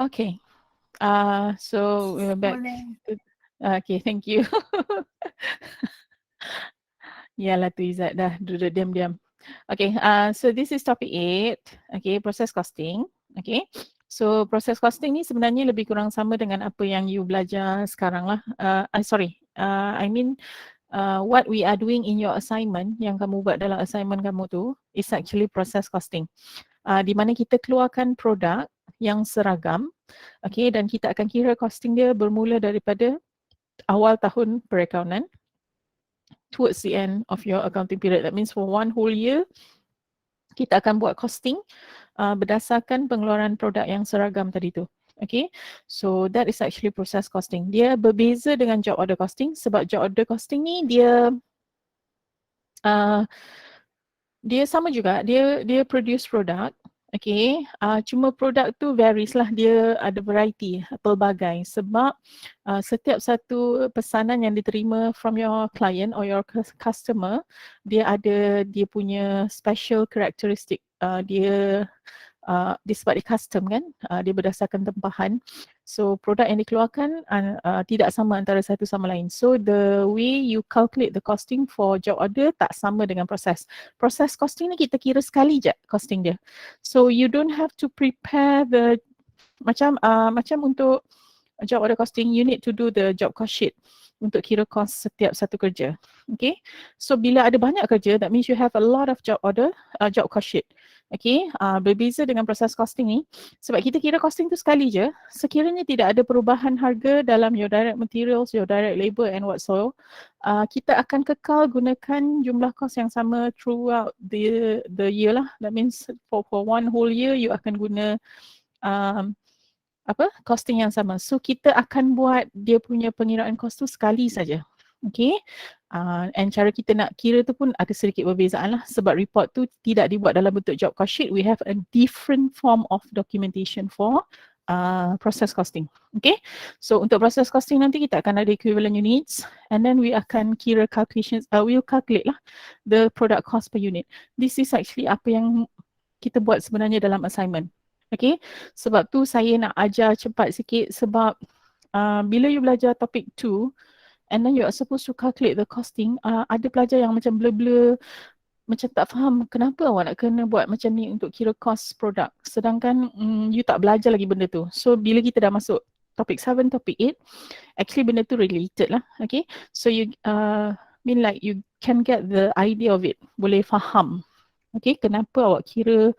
Okay. So we're back. Okay, thank you. Yalah tu Izzat dah duduk diam-diam. Okay, so this is topic 8. Okay, process costing. Okay, so process costing ni sebenarnya lebih kurang sama dengan apa yang you belajar sekarang lah. I mean what we are doing in your assignment, yang kamu buat dalam assignment kamu tu is actually process costing. Di mana kita keluarkan produk yang seragam, okay, dan kita akan kira costing dia bermula daripada awal tahun perakaunan towards the end of your accounting period. That means for one whole year, kita akan buat costing berdasarkan pengeluaran produk yang seragam tadi tu. Okay, so that is actually process costing. Dia berbeza dengan job order costing sebab job order costing ni dia sama juga, dia produce produk. Okay, cuma produk tu varies lah, dia ada variety, pelbagai sebab setiap satu pesanan yang diterima from your client or your customer, dia ada dia punya special characteristic. Dia sebab dia custom kan, dia berdasarkan tempahan. So produk yang dikeluarkan tidak sama antara satu sama lain. So the way you calculate the costing for job order tak sama dengan proses. Proses costing ni kita kira sekali je costing dia. So you don't have to prepare the macam untuk job order costing, you need to do the job cost sheet untuk kira cost setiap satu kerja. Okay, so bila ada banyak kerja, that means you have a lot of job cost sheet. Okay, berbeza dengan proses costing ni sebab kita kira costing tu sekali je. Sekiranya tidak ada perubahan harga dalam your direct materials, your direct labor and whatsoever, kita akan kekal gunakan jumlah kos yang sama throughout the year lah. That means for one whole year you akan guna costing yang sama. So kita akan buat dia punya pengiraan kos tu sekali saja. Okay, and cara kita nak kira tu pun ada sedikit perbezaan lah sebab report tu tidak dibuat dalam bentuk job cost sheet. We have a different form of documentation for process costing. Okay, so untuk process costing nanti kita akan ada equivalent units and then we akan kira calculations, we'll calculate lah the product cost per unit. This is actually apa yang kita buat sebenarnya dalam assignment. Okay, sebab tu saya nak ajar cepat sikit sebab bila you belajar topic 2 and then you are supposed to calculate the costing, ada pelajar yang macam blur-blur, macam tak faham kenapa awak nak kena buat macam ni untuk kira cost produk sedangkan you tak belajar lagi benda tu. So bila kita dah masuk topic 7, topic 8, actually benda tu related lah. Okay, so you mean like you can get the idea of it, boleh faham. Okay, kenapa awak kira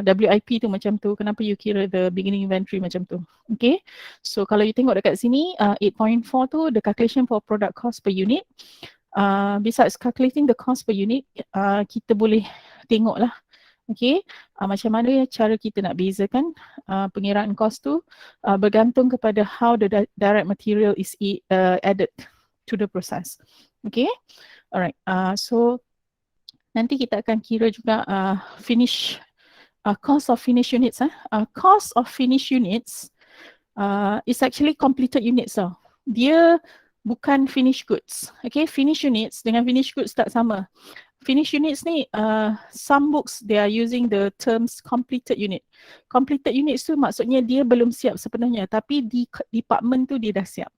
WIP tu macam tu, kenapa you kira the beginning inventory macam tu. Okay, so kalau you tengok dekat sini 8.4 tu the calculation for product cost per unit. Besides calculating the cost per unit, kita boleh tengok lah, okay, macam mana cara kita nak bezakan pengiraan cost tu bergantung kepada how the direct material is added to the process. Okay, alright, so nanti kita akan kira juga cost of finished units. Cost of finished units is actually completed units. Dia bukan finished goods. Okay, finished units dengan finished goods tak sama. Finished units ni, some books they are using the terms completed unit. Completed units tu maksudnya dia belum siap sepenuhnya tapi di department tu dia dah siap.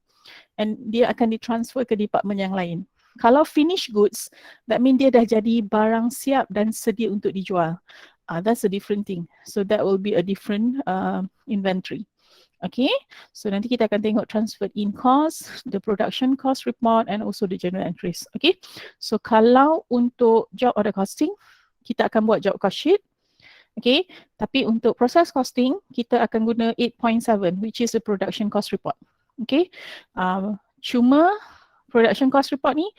And dia akan ditransfer ke department yang lain. Kalau finished goods, that means dia dah jadi barang siap dan sedia untuk dijual. That's a different thing. So that will be a different inventory. Okay, so nanti kita akan tengok transferred in cost, the production cost report and also the journal entries. Okay, so kalau untuk job order costing, kita akan buat job cost sheet. Okay, tapi untuk process costing, kita akan guna 8.7 which is the production cost report. Okay, cuma production cost report ni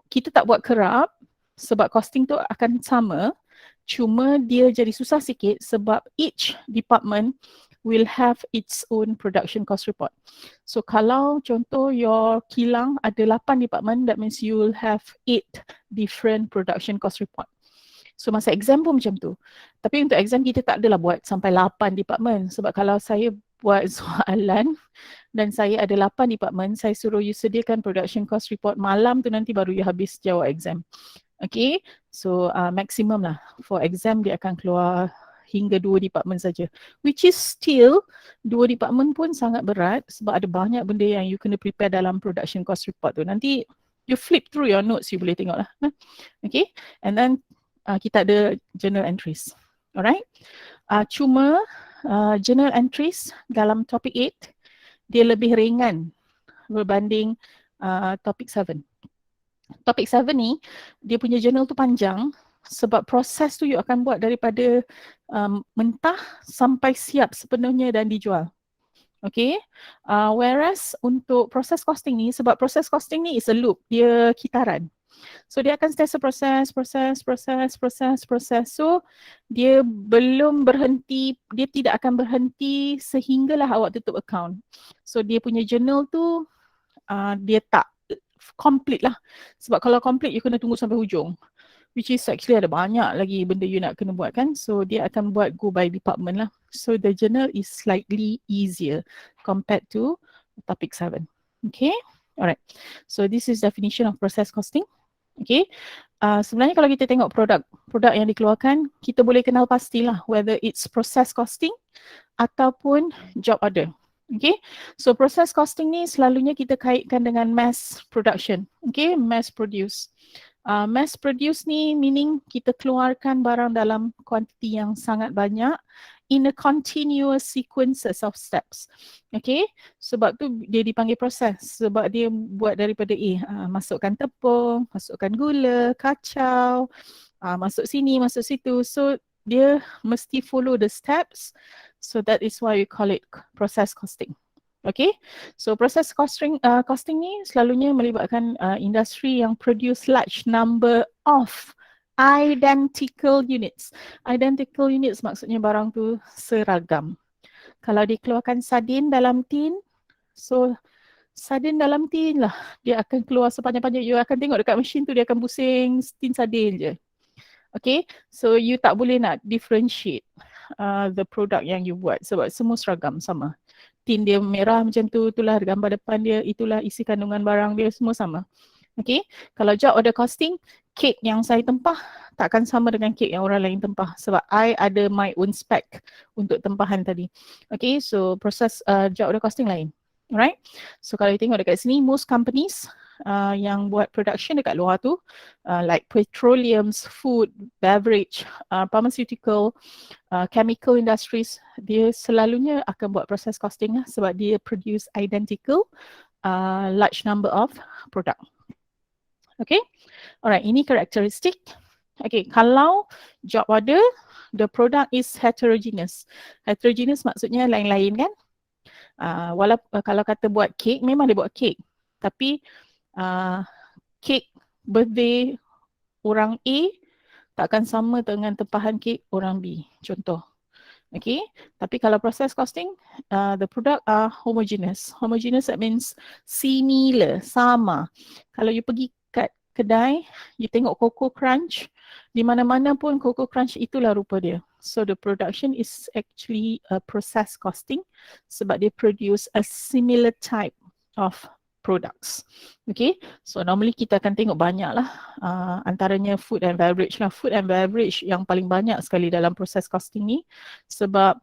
kita tak buat kerap sebab costing tu akan sama, cuma dia jadi susah sikit sebab each department will have its own production cost report. So kalau contoh your kilang ada 8 department, that means you will have 8 different production cost report. So masa exam pun macam tu. Tapi untuk exam kita tak adalah buat sampai 8 department sebab kalau saya buat soalan dan saya ada 8 department, saya suruh you sediakan production cost report malam tu nanti baru you habis jawab exam. Okay, so maximum lah for exam dia akan keluar hingga 2 department saja. Which is still 2 department pun sangat berat sebab ada banyak benda yang you kena prepare dalam production cost report tu. Nanti you flip through your notes, you boleh tengok lah. Okay, and then kita ada journal entries. Alright, cuma journal entries dalam topic 8 dia lebih ringan berbanding topic 7. Topik 7 ni, dia punya journal tu panjang sebab proses tu you akan buat daripada mentah sampai siap sepenuhnya dan dijual. Okay, whereas untuk proses costing ni, sebab proses costing ni is a loop, dia kitaran. So dia akan sentiasa proses. So dia belum berhenti, dia tidak akan berhenti sehinggalah awak tutup account. So dia punya journal tu dia tak complete lah. Sebab kalau complete you kena tunggu sampai hujung. Which is actually ada banyak lagi benda you nak kena buat kan. So dia akan buat go by department lah. So the journal is slightly easier compared to topic 7. Okay. Alright. So this is definition of process costing. Okay. Sebenarnya kalau kita tengok produk yang dikeluarkan, kita boleh kenal pastilah whether it's process costing ataupun job order. Okay, so process costing ni selalunya kita kaitkan dengan mass production. Okay, mass produce. Mass produce ni meaning kita keluarkan barang dalam kuantiti yang sangat banyak in a continuous sequences of steps. Okay, sebab tu dia dipanggil proses. Sebab dia buat daripada masukkan tepung, masukkan gula, kacau, masuk sini, masuk situ. So dia mesti follow the steps. So that is why we call it process costing. Okay, so process costing ni selalunya melibatkan industri yang produce large number of identical units. Identical units maksudnya barang tu seragam. Kalau dikeluarkan sardin dalam tin, so sardin dalam tin lah dia akan keluar sepanjang-panjang. You akan tengok dekat mesin tu dia akan pusing tin sardin je. Okay, so you tak boleh nak differentiate the product yang you buat sebab semua seragam sama. Tin dia merah macam tu, itulah gambar depan dia, itulah isi kandungan barang dia, semua sama. Okay, kalau job order costing, kek yang saya tempah takkan sama dengan kek yang orang lain tempah sebab I ada my own spec untuk tempahan tadi. Okay, so proses job order costing lain. Alright, so kalau you tengok dekat sini, most companies yang buat production dekat luar tu like petroleums, food, beverage, pharmaceutical, chemical industries, dia selalunya akan buat proses costing lah sebab dia produce identical large number of product. Okay, alright, ini karakteristik. Okay, kalau job order, the product is heterogeneous. Heterogeneous maksudnya lain-lain kan. Walaupun kalau kata buat kek, memang dia buat kek. Tapi kek birthday orang A takkan sama dengan tempahan kek orang B. Contoh. Okay. Tapi kalau process costing, the product are homogeneous. Homogeneous that means similar, sama. Kalau you pergi kat kedai, you tengok Coco Crunch, di mana-mana pun Coco Crunch itulah rupa dia. So the production is actually a process costing sebab dia produce a similar type of products. Okay, so normally kita akan tengok banyak lah antaranya food and beverage lah. Food and beverage yang paling banyak sekali dalam proses costing ni sebab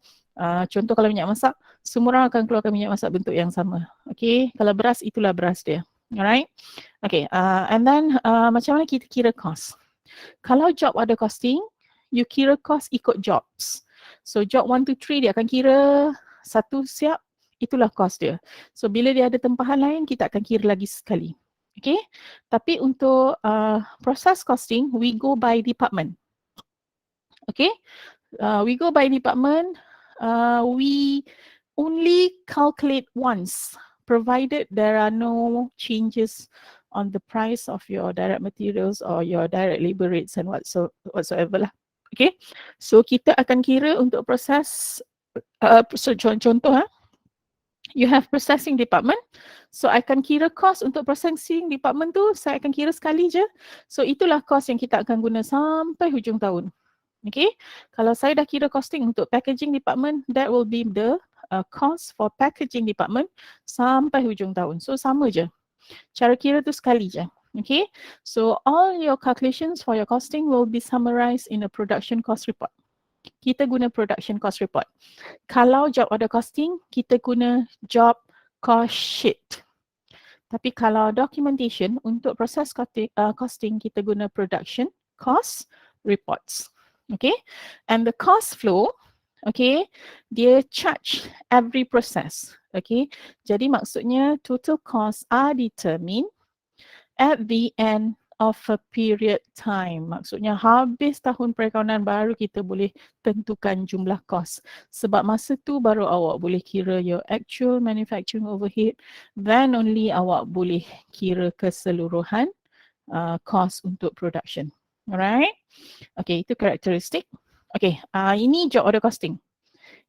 contoh kalau minyak masak, semua orang akan keluarkan minyak masak bentuk yang sama. Okay, kalau beras itulah beras dia. Alright, okay, and then macam mana kita kira cost? Kalau job order costing, you kira cost ikut jobs. So job 1 to 3 dia akan kira satu siap, itulah cost dia. So bila dia ada tempahan lain, kita akan kira lagi sekali. Okay, tapi untuk process costing, we go by department. Okay, we go by department, we only calculate once provided there are no changes on the price of your direct materials or your direct labor rates and whatsoever lah. Okay, so kita akan kira untuk proses, so contoh you have processing department, so I akan kira cost untuk processing department tu, saya akan kira sekali je. So itulah cost yang kita akan guna sampai hujung tahun. Okay, kalau saya dah kira costing untuk packaging department, that will be the cost for packaging department sampai hujung tahun. So sama je, cara kira tu sekali je. Okay, so all your calculations for your costing will be summarized in a production cost report. kita guna production cost report. Kalau job order costing, kita guna job cost sheet. Tapi kalau documentation untuk proses costing, kita guna production cost reports. Okay, and the cost flow, okay, dia charge every process. Okay, jadi maksudnya total costs are determined at the end of a period time. Maksudnya habis tahun perakaunan baru kita boleh tentukan jumlah kos. Sebab masa tu baru awak boleh kira your actual manufacturing overhead, then only awak boleh kira keseluruhan kos untuk production. Alright? Okay, itu karakteristik. Okay, ini job order costing.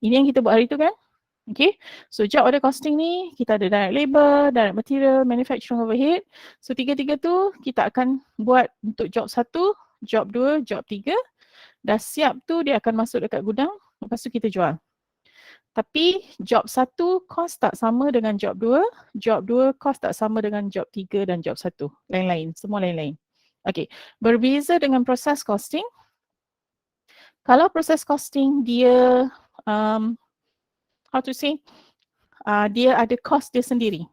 Ini yang kita buat hari tu kan? Okay, so job order costing ni kita ada direct labor, direct material, manufacturing overhead. So tiga-tiga tu kita akan buat untuk job 1, job 2, job 3. Dah siap tu dia akan masuk dekat gudang, lepas tu kita jual. Tapi job 1 cost tak sama dengan job 2, job 2 cost tak sama dengan job 3 dan job 1. Lain-lain, semua lain-lain. Okay, berbeza dengan proses costing. Kalau proses costing dia how to say, dia ada cost dia sendiri.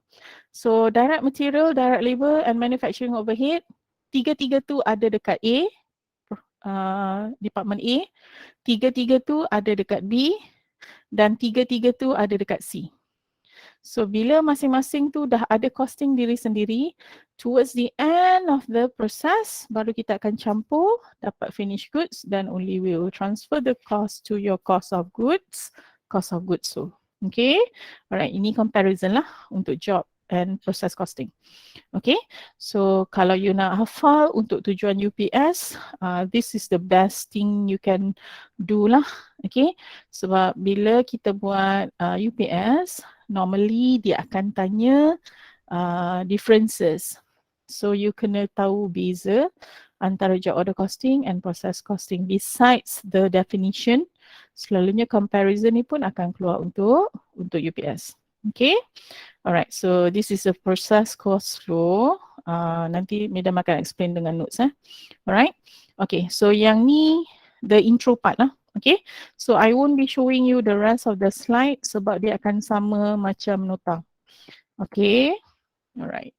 So direct material, direct labor and manufacturing overhead, tiga-tiga tu ada dekat A, Department A, tiga-tiga tu ada dekat B dan tiga-tiga tu ada dekat C. So bila masing-masing tu dah ada costing diri sendiri, towards the end of the process, baru kita akan campur, dapat finished goods, then only we will transfer the cost to your cost of goods sold. Okay, alright, ini comparison lah untuk job and process costing. Okay, so kalau you nak hafal untuk tujuan UPS, this is the best thing you can do lah. Okay, sebab bila kita buat UPS, normally dia akan tanya differences. So you kena tahu beza antara job order costing and process costing. Besides the definition, selalunya comparison ni pun akan keluar untuk UPS. Okay, alright. So this is a process cost flow. Nanti Madam akan explain dengan notes. Alright. Okay. So yang ni the intro part lah. Okay. So I won't be showing you the rest of the slide sebab dia akan sama macam nota. Okay. Alright.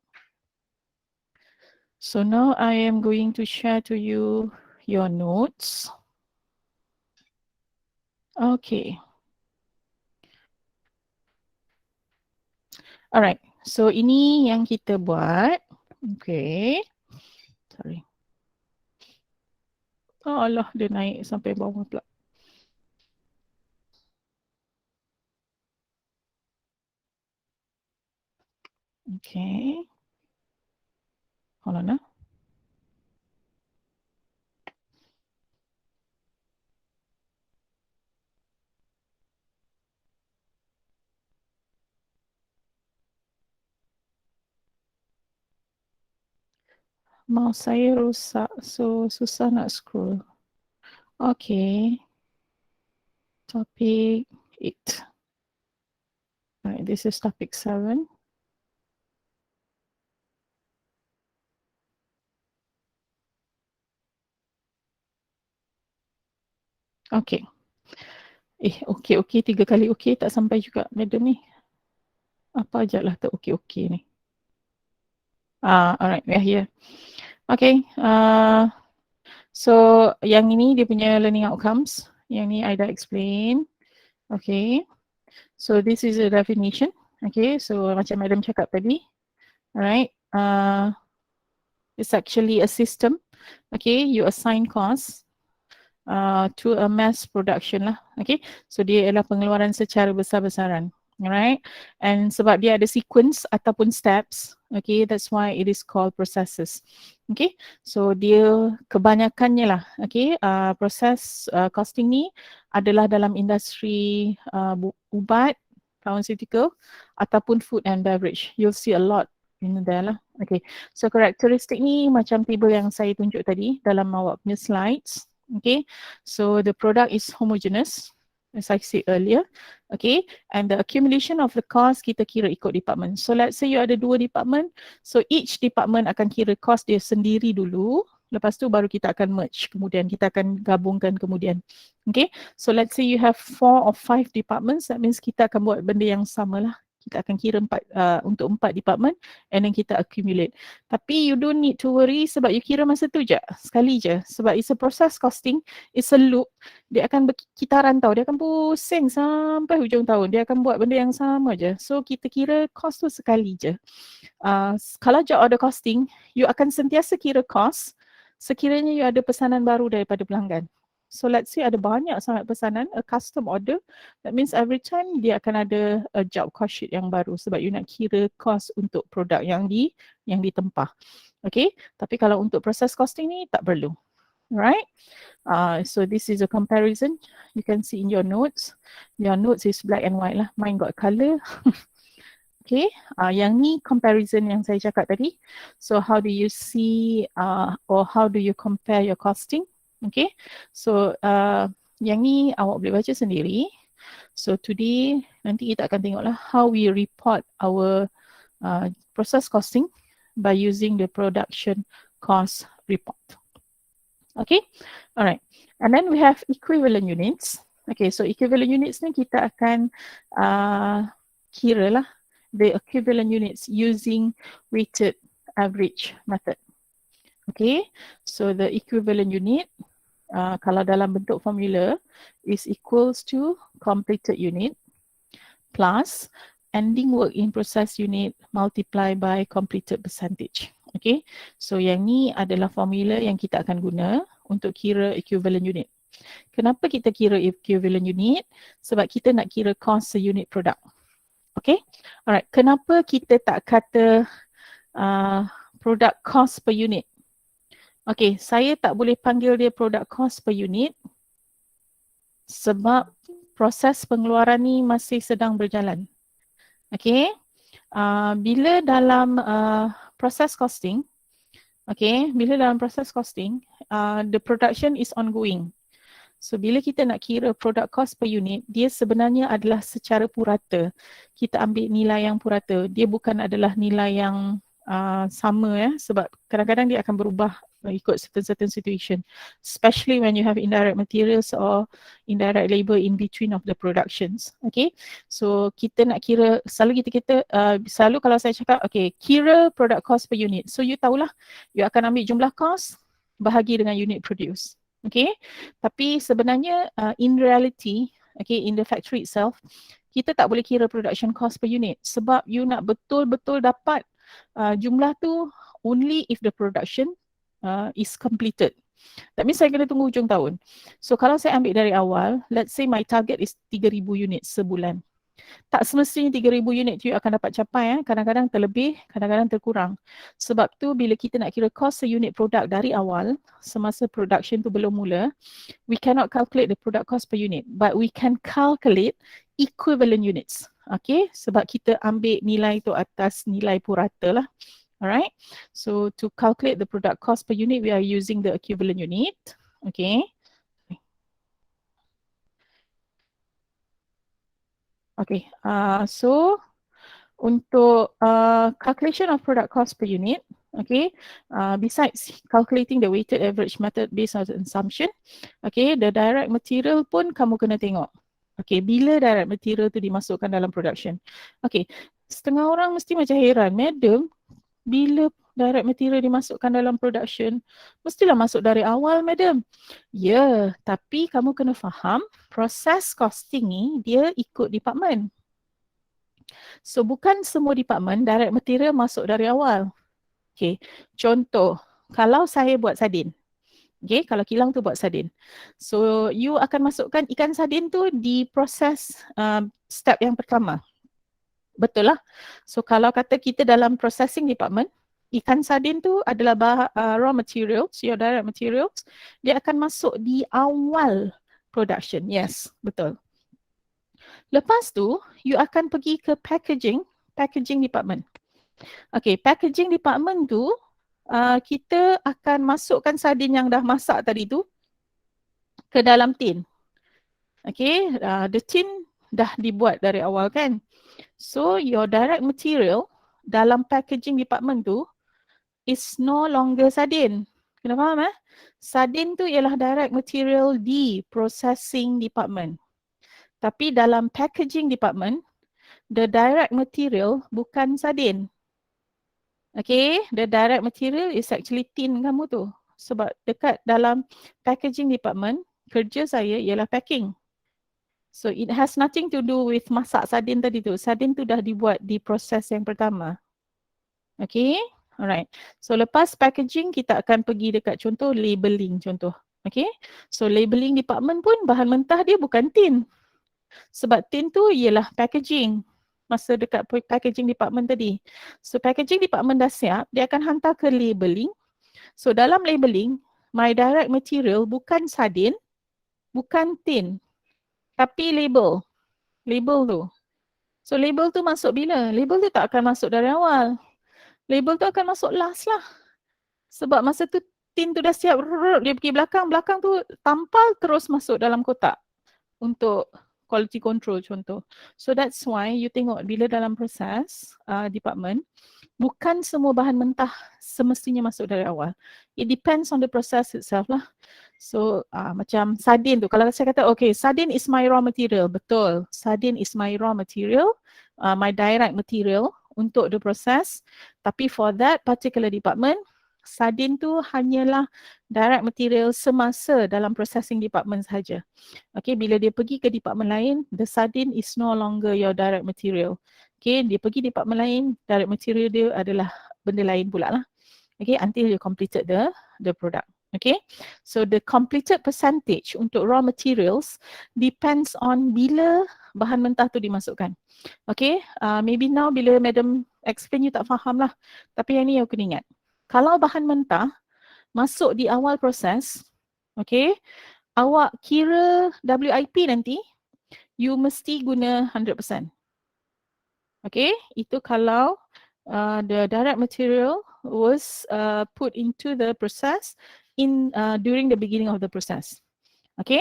So now I am going to share to you your notes. Okay. Alright. So ini yang kita buat. Okay. Sorry. Oh Allah, dia naik sampai bawah pula. Okay. Hold on. Mouse saya rosak, so susah nak scroll. Okay. Topic 8. Alright, this is topic 7. Okay. Okay, 3 kali okay tak sampai juga madam ni. Apa aja lah tak okay ni. Alright, we are here. Okay, so yang ini dia punya learning outcomes. Yang ni I dah explain. Okay, so this is a definition. Okay, so macam madam cakap tadi. Alright, it's actually a system. Okay, you assign costs to a mass production lah. Okay, so dia ialah pengeluaran secara besar-besaran. Alright, and sebab dia ada sequence ataupun steps, okay, that's why it is called processes. Okay, so dia kebanyakannya lah, okay, proses costing ni adalah dalam industri ubat, pharmaceutical ataupun food and beverage. You'll see a lot in there lah. Okay, so karakteristik ni macam table yang saya tunjuk tadi dalam awak punya slides. Okay, so the product is homogeneous, as I said earlier. Okay, and the accumulation of the cost kita kira ikut department. So let's say you ada 2 department, so each department akan kira cost dia sendiri dulu. Lepas tu baru kita akan merge kemudian, kita akan gabungkan kemudian. Okay, so let's say you have 4 or 5 departments, that means kita akan buat benda yang sama lah. Kita akan kira untuk 4 department and then kita accumulate. Tapi you don't need to worry sebab you kira masa tu je, sekali je. Sebab it's a process costing, it's a loop. Dia akan berkitaran tau, dia akan pusing sampai hujung tahun. Dia akan buat benda yang sama je. So kita kira cost tu sekali je. Kalau job order costing, you akan sentiasa kira cost sekiranya you ada pesanan baru daripada pelanggan. So let's say ada banyak sangat pesanan, a custom order, that means every time dia akan ada a job cost sheet yang baru sebab you nak kira cost untuk produk yang ditempah. Okay, tapi kalau untuk process costing ni tak perlu. Right? So this is a comparison. You can see in your notes. Your notes is black and white lah. Mine got color. Okay, yang ni comparison yang saya cakap tadi. So how do you see or how do you compare your costing? Okay, so yang ni awak boleh baca sendiri. So today nanti kita akan tengoklah how we report our process costing by using the production cost report. Okay, alright. And then we have equivalent units. Okay, so equivalent units ni kita akan kira lah the equivalent units using weighted average method. Okay, so the equivalent unit kalau dalam bentuk formula is equals to completed unit plus ending work in process unit multiply by completed percentage. Okay, so yang ni adalah formula yang kita akan guna untuk kira equivalent unit. Kenapa kita kira equivalent unit? Sebab kita nak kira cost unit product. Okay, alright. Kenapa kita tak kata product cost per unit? Okay, saya tak boleh panggil dia product cost per unit sebab proses pengeluaran ni masih sedang berjalan. Okay, bila dalam process costing, the production is ongoing. So bila kita nak kira product cost per unit, dia sebenarnya adalah secara purata. Kita ambil nilai yang purata. Dia bukan adalah nilai yang sama ya, sebab kadang-kadang dia akan berubah ikut certain situation, especially when you have indirect materials or indirect labor in between of the productions. Okay, so kita nak kira, selalu selalu kalau saya cakap, okay, kira product cost per unit. So you tahulah, you akan ambil jumlah cost bahagi dengan unit produce. Okay, tapi sebenarnya in reality, okay, in the factory itself, kita tak boleh kira production cost per unit sebab you nak betul-betul dapat jumlah tu only if the production is completed. That means saya kena tunggu hujung tahun. So kalau saya ambil dari awal, let's say my target is 3,000 unit sebulan. Tak semestinya 3,000 unit you akan dapat capai. Kadang-kadang terlebih, kadang-kadang terkurang. Sebab tu bila kita nak kira cost unit produk dari awal, semasa production tu belum mula, we cannot calculate the product cost per unit, but we can calculate equivalent units. Okay, sebab kita ambil nilai tu atas nilai purata lah. Alright, so to calculate the product cost per unit, we are using the equivalent unit. Okay. Okay, so untuk calculation of product cost per unit, okay, besides calculating the weighted average method based on the assumption, okay, the direct material pun kamu kena tengok. Okay, bila direct material tu dimasukkan dalam production. Okay, setengah orang mesti macam heran, madam, bila direct material dimasukkan dalam production, mestilah masuk dari awal, madam. Ya, tapi kamu kena faham, proses costing ni dia ikut department. So bukan semua department direct material masuk dari awal. Okay, contoh, kalau saya buat sardin. Okay, kalau kilang tu buat sardin. So you akan masukkan ikan sardin tu di proses step yang pertama. Betul lah. So kalau kata kita dalam processing department, ikan sardin tu adalah raw materials, your direct materials, dia akan masuk di awal production. Yes, betul. Lepas tu, you akan pergi ke packaging department. Okay, packaging department tu, kita akan masukkan sardin yang dah masak tadi tu ke dalam tin. Okay, the tin dah dibuat dari awal kan. So, your direct material dalam packaging department tu is no longer sardin. Kena faham Sardin tu ialah direct material di processing department. Tapi dalam packaging department, the direct material bukan sardin. Okay, the direct material is actually tin kamu tu. Sebab dekat dalam packaging department, kerja saya ialah packing. So it has nothing to do with masak sardin tadi tu. Sardin tu dah dibuat di proses yang pertama. Okay, alright. So lepas packaging kita akan pergi dekat contoh labeling contoh. Okay, so labeling department pun bahan mentah dia bukan tin. Sebab tin tu ialah packaging. Masa dekat packaging department tadi. So packaging department dah siap, dia akan hantar ke labeling. So dalam labeling, my direct material bukan sardin, bukan tin, tapi label. Label tu. So label tu masuk bila? Label tu tak akan masuk dari awal. Label tu akan masuk last lah. Sebab masa tu tin tu dah siap, dia pergi belakang, belakang tu tampal terus masuk dalam kotak untuk quality control contoh. So that's why you tengok bila dalam proses department, bukan semua bahan mentah semestinya masuk dari awal. It depends on the process itself lah. So macam sardin tu, kalau saya kata okay, sardin is my raw material, betul. Sardin is my raw material, my direct material untuk the process. Tapi for that particular department, sardin tu hanyalah direct material semasa dalam processing department sahaja. Okay, bila dia pergi ke department lain, the sardin is no longer your direct material. Okay, dia pergi department lain, direct material dia adalah benda lain pula lah. Okay, until you completed the product. Okay, so the completed percentage untuk raw materials depends on bila bahan mentah tu dimasukkan. Okay, maybe now bila madam explain you tak faham lah. Tapi yang ni you kena ingat. Kalau bahan mentah masuk di awal proses, okay, awak kira WIP nanti, you mesti guna 100%. Okay, itu kalau the direct material was put into the process during the beginning of the process. Okay,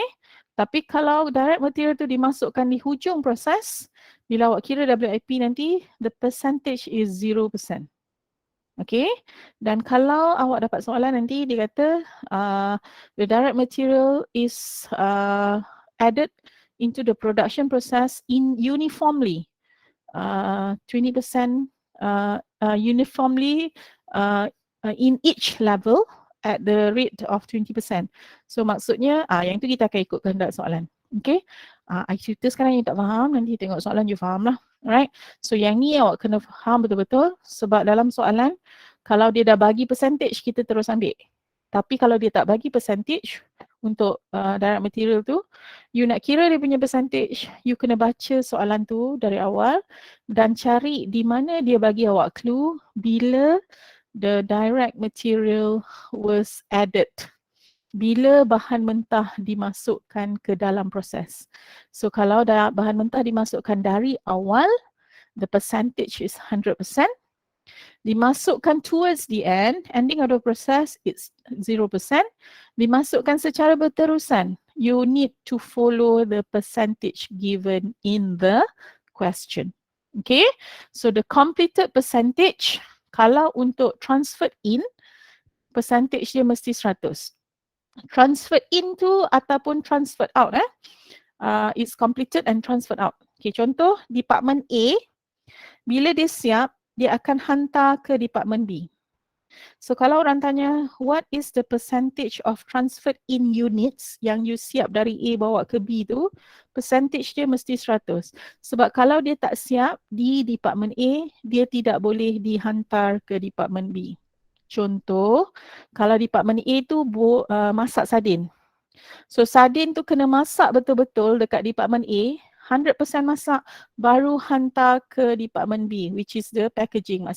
tapi kalau direct material tu dimasukkan di hujung proses, bila awak kira WIP nanti, the percentage is 0%. Okay, dan kalau awak dapat soalan nanti dia kata the direct material is added into the production process uniformly. 20% uniformly in each level at the rate of 20%. So maksudnya yang itu kita akan ikut kehendak soalan. Okay, I cerita sekarang yang tak faham, nanti tengok soalan you faham lah. Alright, so yang ni awak kena faham betul-betul sebab dalam soalan kalau dia dah bagi percentage kita terus ambil. Tapi kalau dia tak bagi percentage untuk direct material tu, you nak kira dia punya percentage, you kena baca soalan tu dari awal dan cari di mana dia bagi awak clue bila the direct material was added. Bila bahan mentah dimasukkan ke dalam proses. So kalau bahan mentah dimasukkan dari awal, the percentage is 100%. Dimasukkan towards the end, ending of the process, it's 0%. Dimasukkan secara berterusan, you need to follow the percentage given in the question. Okay, so the completed percentage, kalau untuk transferred in, percentage dia mesti 100. Transferred into ataupun transferred out it's completed and transferred out. Okay, contoh department A, bila dia siap, dia akan hantar ke department B. So kalau orang tanya what is the percentage of transferred in units yang you siap dari A bawa ke B tu, percentage dia mesti 100. Sebab kalau dia tak siap di department A, dia tidak boleh dihantar ke department B. Contoh, kalau department A tu masak sardin. So sardin tu kena masak betul-betul dekat department A, 100% masak, baru hantar ke department B, which is the packaging.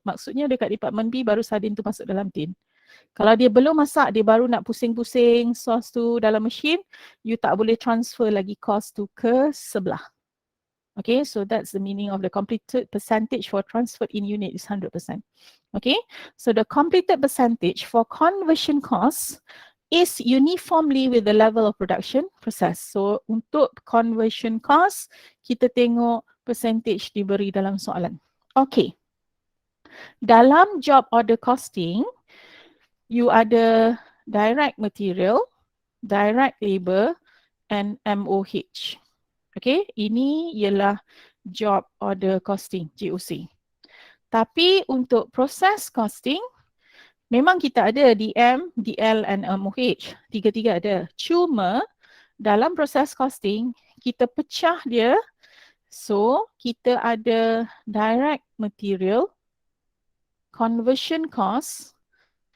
Maksudnya dekat department B baru sardin tu masuk dalam tin. Kalau dia belum masak, dia baru nak pusing-pusing sos tu dalam mesin, you tak boleh transfer lagi cost tu ke sebelah. Okay, so that's the meaning of the completed percentage for transferred in unit is 100%. Okay, so the completed percentage for conversion costs is uniformly with the level of production process. So untuk conversion cost, kita tengok percentage diberi dalam soalan. Okay, dalam job order costing, you ada direct material, direct labor and MOH. Okay, ini ialah job order costing, JOC. Tapi untuk process costing, memang kita ada DM, DL and MOH. Tiga-tiga ada. Cuma dalam proses costing, kita pecah dia. So, kita ada direct material, conversion cost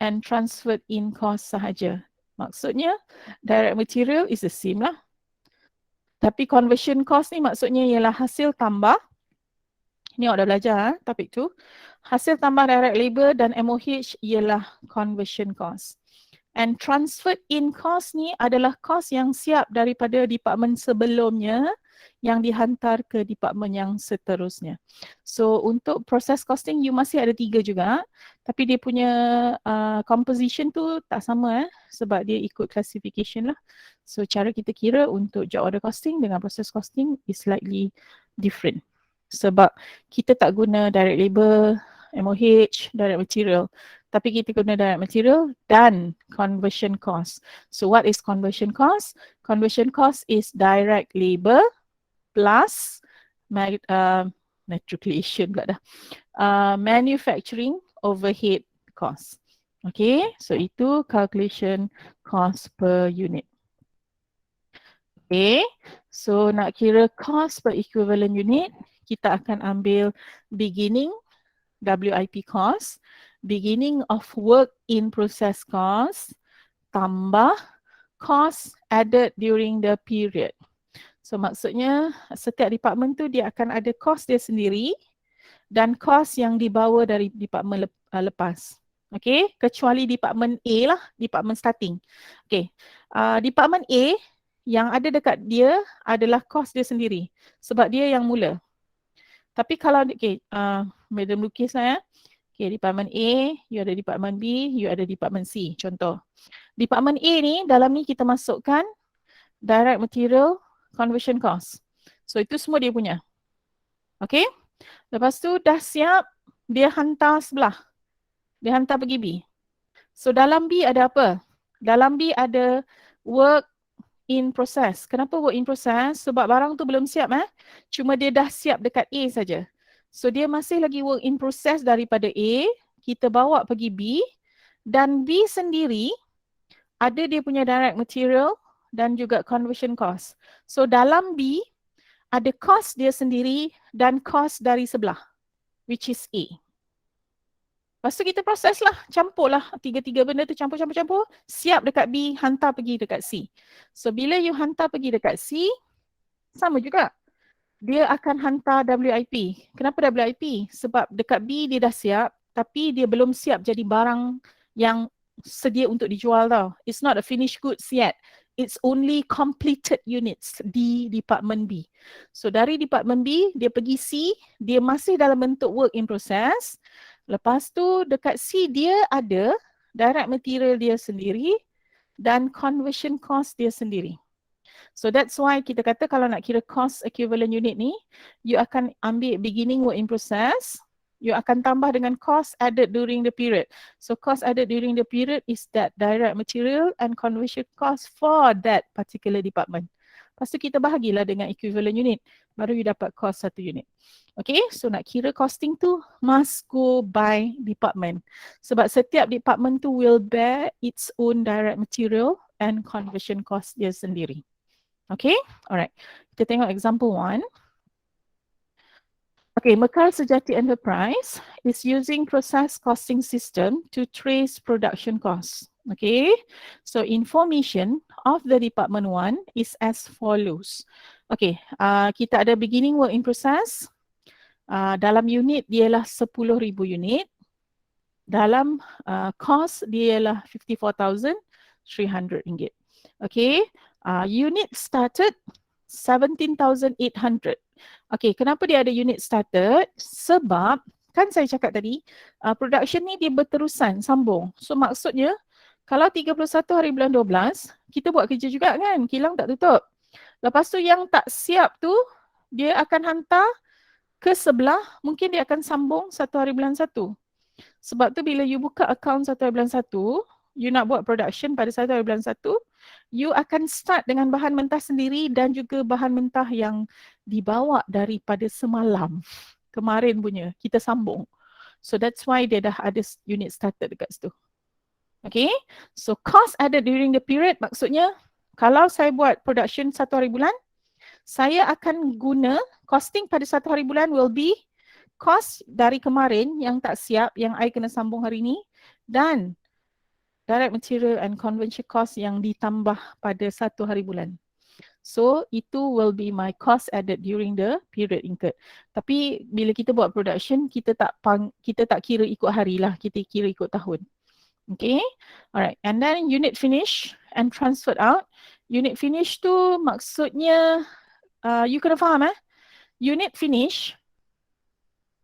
and transferred in cost sahaja. Maksudnya, direct material is the same lah. Tapi conversion cost ni maksudnya ialah hasil tambah. Ni awak dah belajar topik tu. Hasil tambah direct labor dan MOH ialah conversion cost. And transferred in cost ni adalah cost yang siap daripada department sebelumnya yang dihantar ke department yang seterusnya. So untuk proses costing you masih ada 3 juga, tapi dia punya composition tu tak sama sebab dia ikut classification lah. So cara kita kira untuk job order costing dengan proses costing is slightly different. Sebab kita tak guna direct labor, MOH, direct material. Tapi kita guna direct material dan conversion cost. So what is conversion cost? Conversion cost is direct labor plus matriculation pula dah. Manufacturing overhead cost. Okay, so itu calculation cost per unit. Okay, so nak kira cost per equivalent unit, kita akan ambil beginning WIP cost, beginning of work in process cost, tambah cost added during the period. So maksudnya setiap department tu dia akan ada cost dia sendiri dan cost yang dibawa dari department lepas. Okay, kecuali department A lah, department starting. Okay, department A yang ada dekat dia adalah cost dia sendiri sebab dia yang mula. Tapi kalau, okay, Madam lukis lah ya. Okay, department A, you ada department B, you ada department C. Contoh. Department A ni, dalam ni kita masukkan direct material conversion cost. So itu semua dia punya. Okay. Lepas tu dah siap, dia hantar sebelah. Dia hantar pergi B. So dalam B ada apa? Dalam B ada work in process. Kenapa work in process? Sebab barang tu belum siap cuma dia dah siap dekat A saja. So dia masih lagi work in process daripada A, kita bawa pergi B dan B sendiri ada dia punya direct material dan juga conversion cost. So dalam B ada cost dia sendiri dan cost dari sebelah which is A. Lepas tu kita proses lah, campur lah tiga-tiga benda tu campur, siap dekat B, hantar pergi dekat C. So bila you hantar pergi dekat C, sama juga. Dia akan hantar WIP. Kenapa WIP? Sebab dekat B dia dah siap, tapi dia belum siap jadi barang yang sedia untuk dijual tau. It's not a finished goods yet. It's only completed units di department B. So dari department B, dia pergi C, dia masih dalam bentuk work in process. Lepas tu dekat C dia ada direct material dia sendiri dan conversion cost dia sendiri. So that's why kita kata kalau nak kira cost equivalent unit ni, you akan ambil beginning work in process, you akan tambah dengan cost added during the period. So cost added during the period is that direct material and conversion cost for that particular department. Lepas tu kita bahagilah dengan equivalent unit, baru you dapat cost satu unit. Okay, so nak kira costing tu must go by department. Sebab setiap department tu will bear its own direct material and conversion cost dia sendiri. Okay, alright. Kita tengok example 1. Okay, Mekar Sejati Enterprise is using process costing system to trace production costs. Okay, so information of the department 1 is as follows. Okay, kita ada beginning work in process. Dalam unit dia ialah 10,000 unit. Dalam cost dia ialah RM54,300. Okay, unit started 17,800. Okay, kenapa dia ada unit started? Sebab kan saya cakap tadi, production ni dia berterusan, sambung. So maksudnya kalau 31 hari bulan 12, kita buat kerja juga kan, kilang tak tutup. Lepas tu yang tak siap tu, dia akan hantar ke sebelah, mungkin dia akan sambung 1 hari bulan 1. Sebab tu bila you buka account 1 hari bulan 1, you nak buat production pada 1 hari bulan 1, you akan start dengan bahan mentah sendiri dan juga bahan mentah yang dibawa daripada semalam. Kemarin punya, kita sambung. So that's why dia dah ada unit started dekat situ. Okay, so cost added during the period maksudnya kalau saya buat production 1 hari bulan, saya akan guna costing pada 1 hari bulan will be cost dari kemarin yang tak siap, yang I kena sambung hari ni, dan direct material and convention cost yang ditambah pada 1 hari bulan. So itu will be my cost added during the period incurred. Tapi bila kita buat production, kita tak kira ikut hari lah, kita kira ikut tahun. Okay, alright. And then unit finish and transferred out. Unit finish tu maksudnya you kena faham unit finish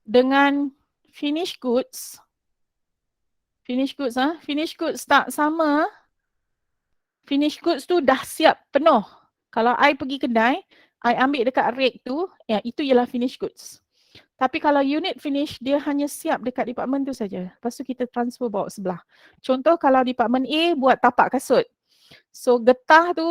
dengan finish goods. Finish goods tak sama. Finish goods tu dah siap penuh. Kalau I pergi kedai, I ambil dekat rake tu, itu ialah finish goods. Tapi kalau unit finish, dia hanya siap dekat department tu saja. Lepas tu kita transfer bawa sebelah. Contoh kalau department A buat tapak kasut. So getah tu,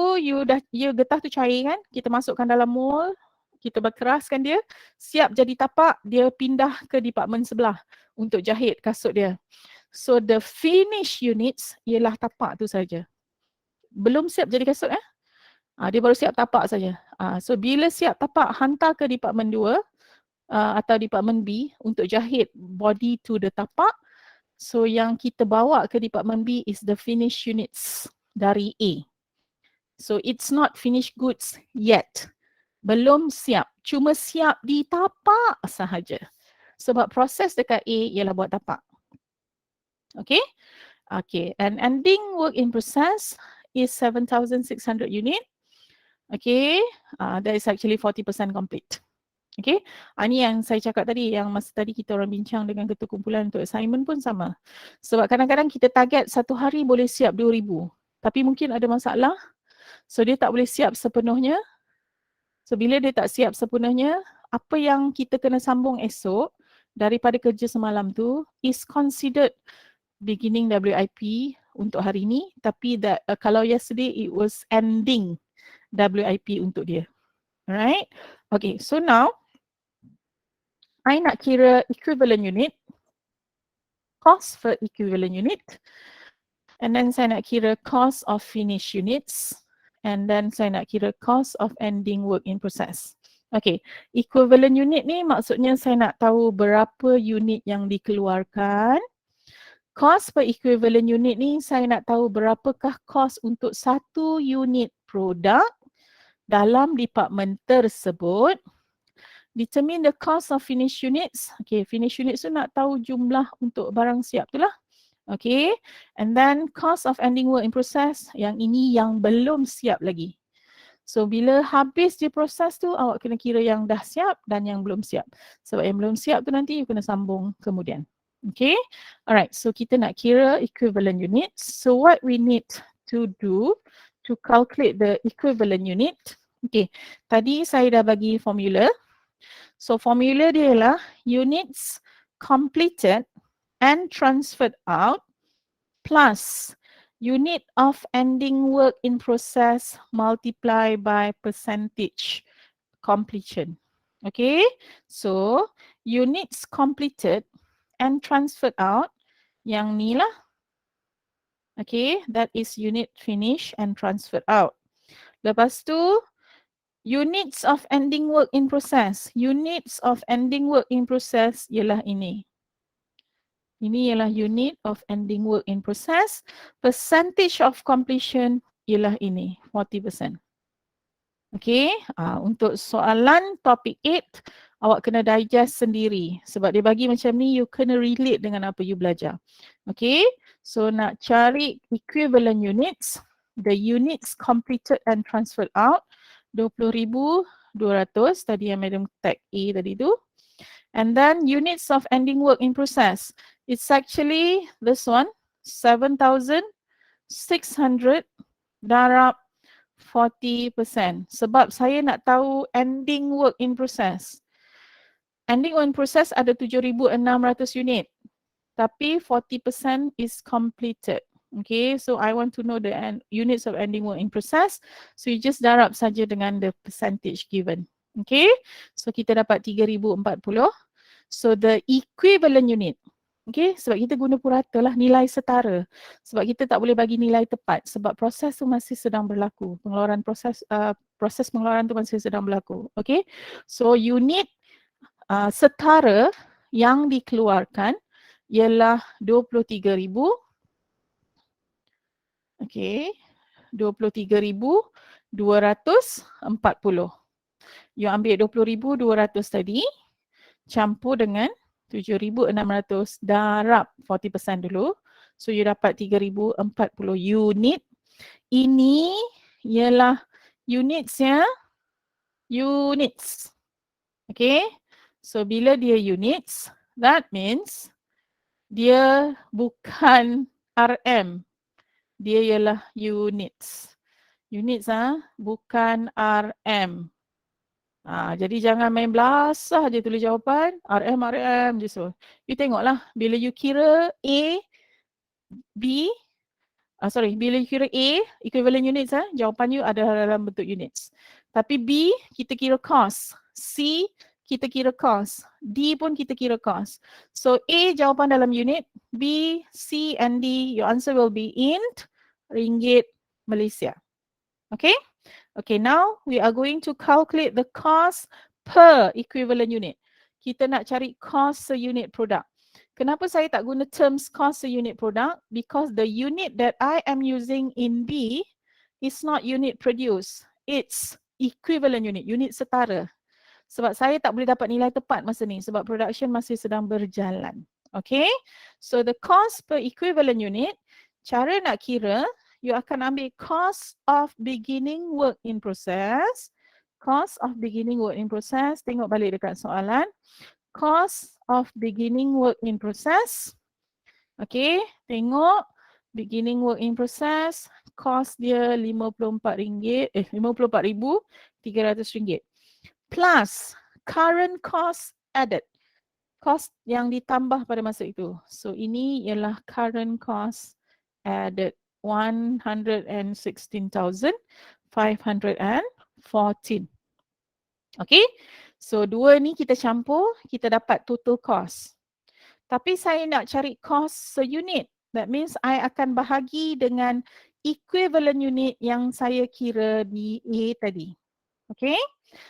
getah tu cair kan, kita masukkan dalam mold, kita berkeraskan dia, siap jadi tapak, dia pindah ke department sebelah untuk jahit kasut dia. So the finish units ialah tapak tu saja. Belum siap jadi kasut dia baru siap tapak saja. So bila siap tapak, hantar ke department 2 atau department B untuk jahit body to the tapak. So yang kita bawa ke department B is the finish units dari A. So it's not finished goods yet. Belum siap, cuma siap di tapak sahaja. Sebab proses dekat A ialah buat tapak. Okay? Okay, and ending work in process is 7,600 unit. Okay, that is actually 40% complete. Okay, ini yang saya cakap tadi, yang masa tadi kita orang bincang dengan ketua kumpulan untuk assignment pun sama. Sebab kadang-kadang kita target 1 hari boleh siap 2,000. Tapi mungkin ada masalah, so dia tak boleh siap sepenuhnya. So bila dia tak siap sepenuhnya, apa yang kita kena sambung esok daripada kerja semalam tu is considered beginning WIP untuk hari ni, tapi kalau yesterday it was ending WIP untuk dia. Alright, okay, so now I nak kira equivalent unit, cost for equivalent unit, and then saya nak kira cost of finished units, and then saya nak kira cost of ending work in process. Okay, equivalent unit ni maksudnya saya nak tahu berapa unit yang dikeluarkan. Cost per equivalent unit ni saya nak tahu berapakah cost untuk 1 unit produk dalam department tersebut. Determine the cost of finished units. Okay, finished units tu nak tahu jumlah untuk barang siap tu lah. Okay, and then cost of ending work in process. Yang ini yang belum siap lagi. So bila habis dia proses tu, awak kena kira yang dah siap dan yang belum siap. Sebab yang belum siap tu nanti you kena sambung kemudian. Okay, alright, so kita nak kira equivalent units. So what we need to do to calculate the equivalent unit. Okay, tadi saya dah bagi formula. So formula dia ialah units completed and transferred out plus unit of ending work in process multiply by percentage completion. Okay, so units completed and transferred out, yang ni lah. Okay, that is unit finish and transferred out. Lepas tu, units of ending work in process. Units of ending work in process ialah ini. Ini ialah unit of ending work in process. Percentage of completion ialah ini, 40%. Okay, untuk soalan topik 8, awak kena digest sendiri. Sebab dia bagi macam ni, you kena relate dengan apa you belajar. Okay, so nak cari equivalent units, the units completed and transferred out, 20,200, tadi yang Madam tag A tadi tu. And then units of ending work in process. It's actually this one, 7,600 darab 40%. Sebab saya nak tahu ending work in process. Ending work in process ada 7,600 unit. Tapi 40% is completed. Okay, so I want to know the units of ending work in process. So you just darab saja dengan the percentage given. Okay, so kita dapat 3040. So the equivalent unit. Okay, sebab kita guna purata lah, nilai setara. Sebab kita tak boleh bagi nilai tepat sebab proses tu masih sedang berlaku. Proses pengeluaran tu masih sedang berlaku. Okay, so unit setara yang dikeluarkan ialah 23,000. Okay, 23,240. You ambil 20,200 tadi, campur dengan 7,600, darab 40% dulu. So you dapat 3,040 unit. Ini ialah units ya. Units. Okay. So bila dia units, that means dia bukan RM. Dia ialah units. Units bukan RM. Jadi jangan main belasah je tulis jawapan, RM je so. You tengoklah bila you kira A, B, bila you kira A, equivalent units jawapan you ada dalam bentuk units. Tapi B, kita kira cost. C, kita kira cost. D pun kita kira cost. So A jawapan dalam unit, B, C and D, your answer will be in ringgit Malaysia. Okay? Okay, now we are going to calculate the cost per equivalent unit. Kita nak cari cost per unit product. Kenapa saya tak guna terms cost per unit product? Because the unit that I am using in B is not unit produced. It's equivalent unit, unit setara. Sebab saya tak boleh dapat nilai tepat masa ni sebab production masih sedang berjalan. Okay, so the cost per equivalent unit, cara nak kira, you akan ambil cost of beginning work in process. Cost of beginning work in process, tengok balik dekat soalan. Cost of beginning work in process. Okay, tengok beginning work in process, cost dia RM54,300 plus current cost added. Cost yang ditambah pada masa itu. So ini ialah current cost added 116,514. Okay, so dua ni kita campur, kita dapat total cost. Tapi saya nak cari cost seunit. That means I akan bahagi dengan equivalent unit yang saya kira di A tadi. Okay,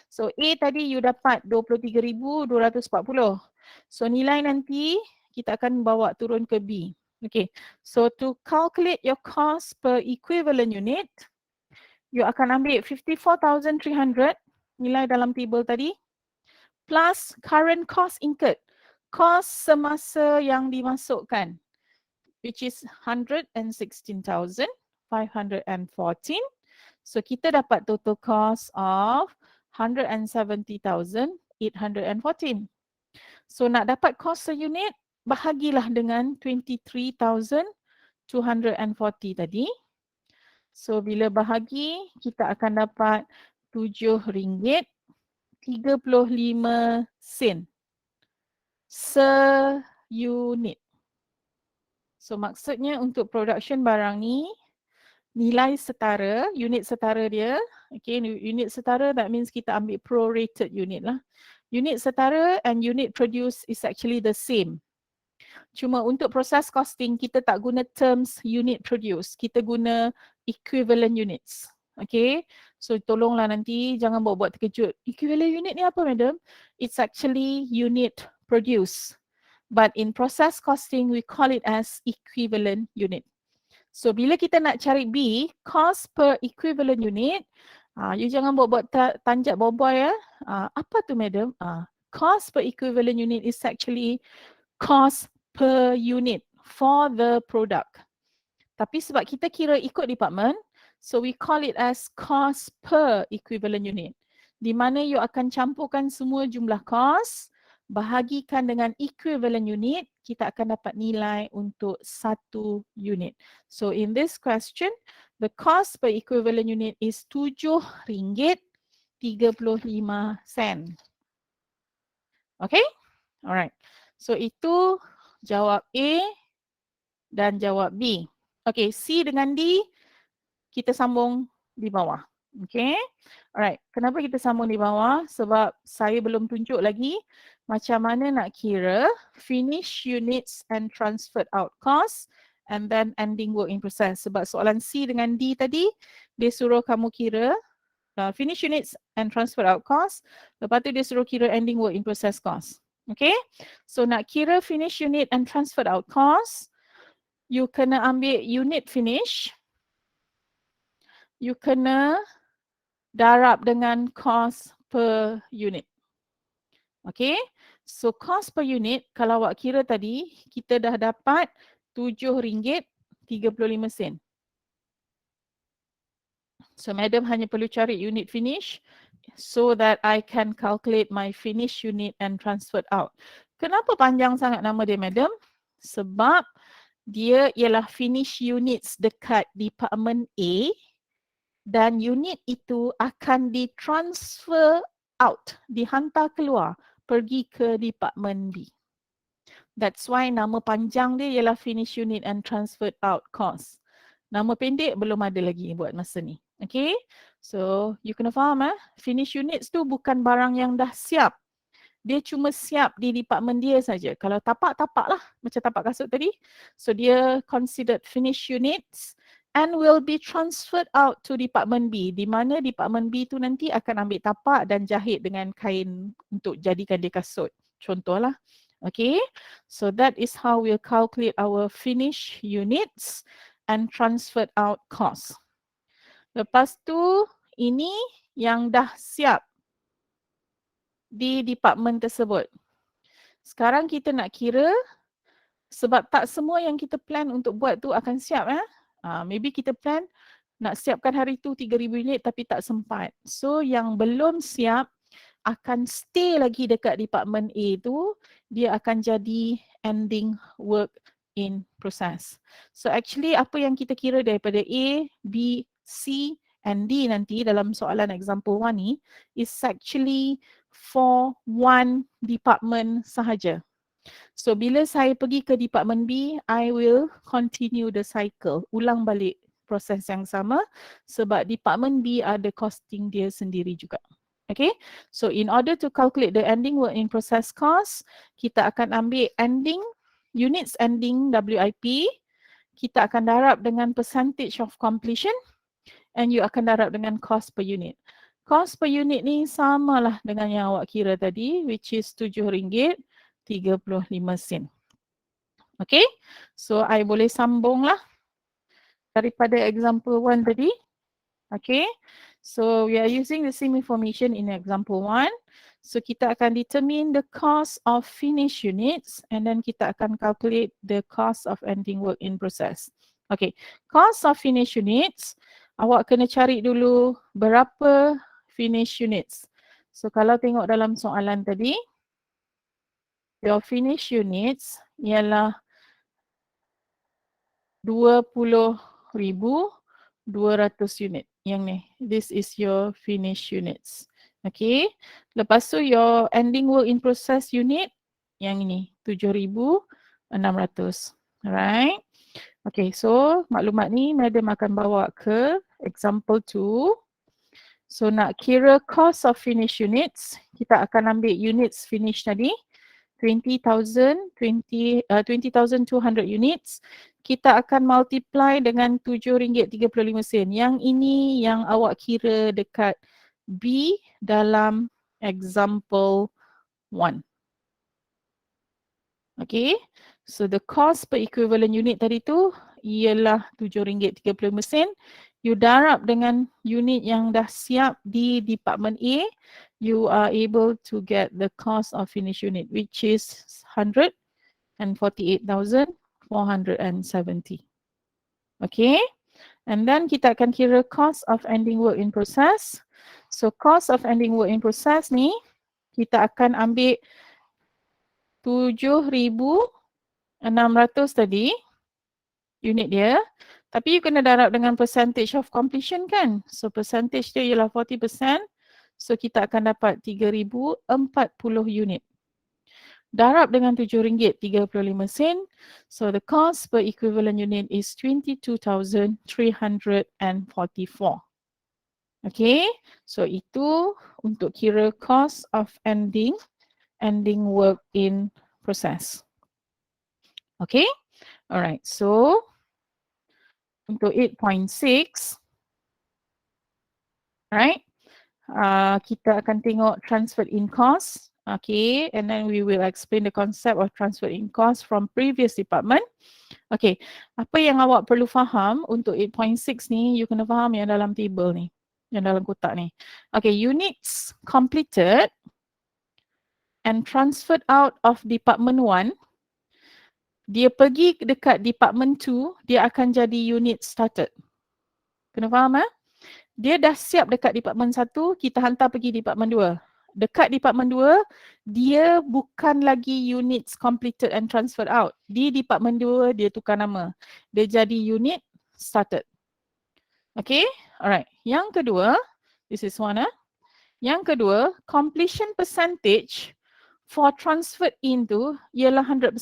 so A tadi you dapat 23,240. So nilai nanti kita akan bawa turun ke B. Okay, so to calculate your cost per equivalent unit, you akan ambil 54,300 nilai dalam table tadi plus current cost incurred, cost semasa yang dimasukkan, which is 116,514. So kita dapat total cost of 170,814. So nak dapat cost per unit, bahagilah dengan 23,240 tadi. So bila bahagi, kita akan dapat RM7.35 seunit. So maksudnya untuk production barang ni, nilai setara, unit setara dia, okay, unit setara that means kita ambil prorated unit lah. Unit setara and unit produced is actually the same. Cuma untuk proses costing, kita tak guna terms unit produced. Kita guna equivalent units. Okay, so tolonglah nanti jangan buat terkejut. Equivalent unit ni apa, madam? It's actually unit produced. But in process costing, we call it as equivalent unit. So bila kita nak cari B, cost per equivalent unit, you jangan buat tanjak boboy ya. Apa tu madam? Cost per equivalent unit is actually cost per unit for the product. Tapi sebab kita kira ikut department, so we call it as cost per equivalent unit. Di mana you akan campurkan semua jumlah cost, bahagikan dengan equivalent unit, kita akan dapat nilai untuk satu unit. So in this question, the cost per equivalent unit is RM7.35. Okay? Alright. So itu jawab A dan jawab B. Okay, C dengan D kita sambung di bawah. Okay. Alright, kenapa kita sambung di bawah? Sebab saya belum tunjuk lagi macam mana nak kira finish units and transferred out cost and then ending work in process. Sebab soalan C dengan D tadi, dia suruh kamu kira finish units and transferred out cost. Lepas tu dia suruh kira ending work in process cost. Okay. So nak kira finish unit and transferred out cost, you kena ambil unit finish, you kena darab dengan cost per unit. Okay, so cost per unit kalau awak kira tadi, kita dah dapat RM7.35. So madam hanya perlu cari unit finish so that I can calculate my finish unit and transferred out. Kenapa panjang sangat nama dia madam? Sebab dia ialah finish units dekat Department A dan unit itu akan ditransfer out, dihantar keluar, pergi ke Department B. That's why nama panjang dia ialah finish unit and transferred out cost. Nama pendek belum ada lagi buat masa ni. Okay, so you kena faham finish units tu bukan barang yang dah siap. Dia cuma siap di department dia saja. Kalau tapak lah macam tapak kasut tadi. So dia considered finished units and will be transferred out to department B, di mana department B tu nanti akan ambil tapak dan jahit dengan kain untuk jadikan dia kasut. Contohlah. Okay, so that is how we'll calculate our finished units and transferred out costs. Lepas tu ini yang dah siap di department tersebut. Sekarang kita nak kira sebab tak semua yang kita plan untuk buat tu akan siap maybe kita plan nak siapkan hari tu 3,000 unit tapi tak sempat. So yang belum siap akan stay lagi dekat department A tu, dia akan jadi ending work in process. So actually apa yang kita kira daripada A, B, C and D nanti dalam soalan example 1 ni is actually for one department sahaja. So bila saya pergi ke department B, I will continue the cycle, ulang balik proses yang sama sebab department B ada costing dia sendiri juga. Okay, so in order to calculate the ending work in process cost, kita akan ambil ending, units ending WIP, kita akan darab dengan percentage of completion and you akan darab dengan cost per unit. Cost per unit ni samalah dengan yang awak kira tadi, which is RM7.35. Okay, so I boleh sambung lah daripada example 1 tadi. Okay, so we are using the same information in example 1. So kita akan determine the cost of finished units and then kita akan calculate the cost of ending work in process. Okay, cost of finished units, awak kena cari dulu berapa finished units. So kalau tengok dalam soalan tadi, your finished units ialah 20,200 unit. Yang ni, this is your finished units. Okay, lepas tu your ending work in process unit, yang ini 7,600. Alright. Okay, so maklumat ni madam akan bawa ke example 2. So nak kira cost of finished units, kita akan ambil units finish tadi, 20,200 units. Kita akan multiply dengan RM7.35. Yang ini yang awak kira dekat B dalam example 1. Okay, so the cost per equivalent unit tadi tu ialah RM7.35. You darab dengan unit yang dah siap di department A, you are able to get the cost of finished unit, which is 148,470. Okay, and then kita akan kira cost of ending work in process. So cost of ending work in process ni, kita akan ambil 7,600 tadi, unit dia. Tapi you kena darab dengan percentage of completion kan. So percentage dia ialah 40%. So kita akan dapat 3,040 unit. darab dengan RM7.35. So the cost per equivalent unit is 22,344. Okay, so itu untuk kira cost of ending work in process. Okay, alright, so untuk 8.6, right, kita akan tengok transfer in cost. Okay, and then we will explain the concept of transfer in cost from previous department. Okay, apa yang awak perlu faham untuk 8.6 ni, you kena faham yang dalam table ni, yang dalam kotak ni. Okay, units completed and transferred out of department 1, dia pergi dekat department 2, dia akan jadi unit started. Kena faham Dia dah siap dekat department 1, kita hantar pergi department 2. Dekat department 2, dia bukan lagi units completed and transferred out. Di department 2, dia tukar nama. Dia jadi unit started. Okay, alright. Yang kedua, this is one Yang kedua, completion percentage for transferred into ialah 100%.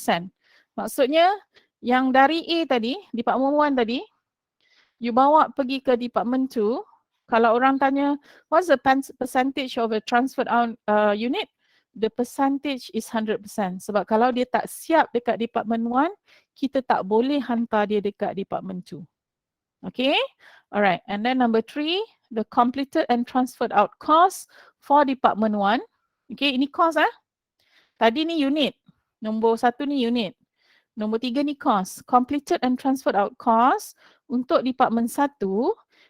Maksudnya, yang dari A tadi, department 1 tadi, you bawa pergi ke department 2, kalau orang tanya, what's the percentage of a transferred out unit? The percentage is 100%. Sebab kalau dia tak siap dekat department 1, kita tak boleh hantar dia dekat department 2. Okay, alright. And then number 3, the completed and transferred out cost for department 1. Okay, ini cost Tadi ni unit. Nombor 1 ni unit. Nombor 3 ni cost. Completed and transferred out cost untuk department 1,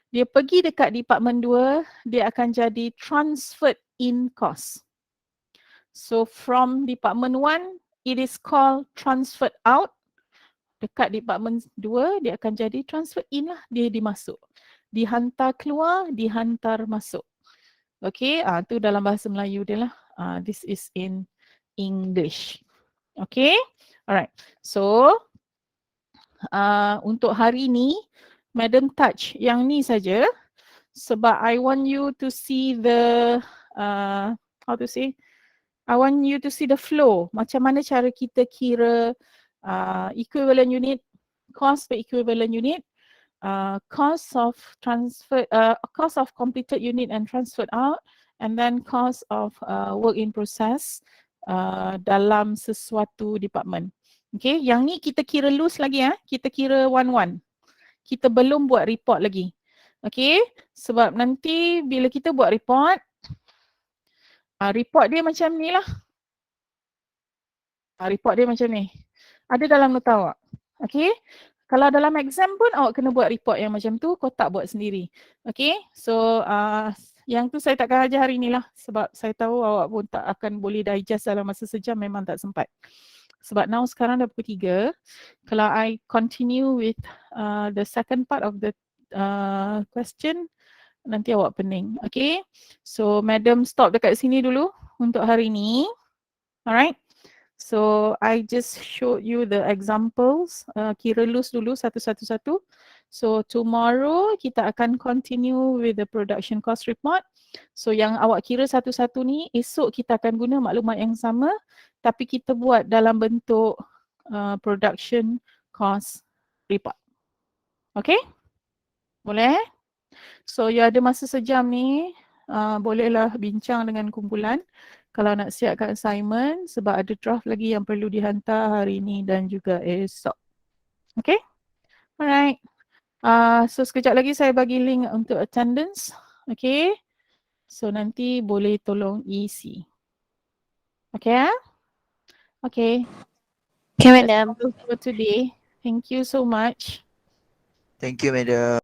dia pergi dekat department 2, dia akan jadi transferred in cost. So from department 1, it is called transferred out. Dekat department 2, dia akan jadi transferred in lah. Dia dimasuk. Dihantar keluar, dihantar masuk. Okay, tu dalam bahasa Melayu dia lah. This is in English. Okay, alright. So, untuk hari ni, Madam touch yang ni saja sebab I want you to see the how to say, I want you to see the flow, macam mana cara kita kira equivalent unit, cost per equivalent unit, cost of transfer, cost of completed unit and transferred out, and then cost of work in process dalam sesuatu department. Okay, yang ni kita kira loose lagi kita kira one-one. Kita belum buat report lagi. Okay, sebab nanti bila kita buat report, report dia macam ni lah. Report dia macam ni. Ada dalam nota awak. Okay, kalau dalam exam pun awak kena buat report yang macam tu, kotak buat sendiri. Okay, so yang tu saya takkan ajar hari ni lah. Sebab saya tahu awak pun tak akan boleh digest dalam masa sejam, memang tak sempat. Sebab now sekarang dah pukul 3. Kalau I continue with the second part of the question, nanti awak pening. Okay, so madam stop dekat sini dulu untuk hari ni. Alright, so I just showed you the examples. Kira loose dulu satu-satu. So tomorrow kita akan continue with the production cost report. So yang awak kira satu-satu ni, esok kita akan guna maklumat yang sama, tapi kita buat dalam bentuk production cost report. Okay? Boleh? So you ada masa sejam ni, bolehlah bincang dengan kumpulan kalau nak siapkan assignment sebab ada draft lagi yang perlu dihantar hari ni dan juga esok. Okay? Alright. So sekejap lagi saya bagi link untuk attendance. Okay? So nanti boleh tolong isi. Okay? Okay. Okay, madam. That's all for today. Thank you so much. Thank you, madam.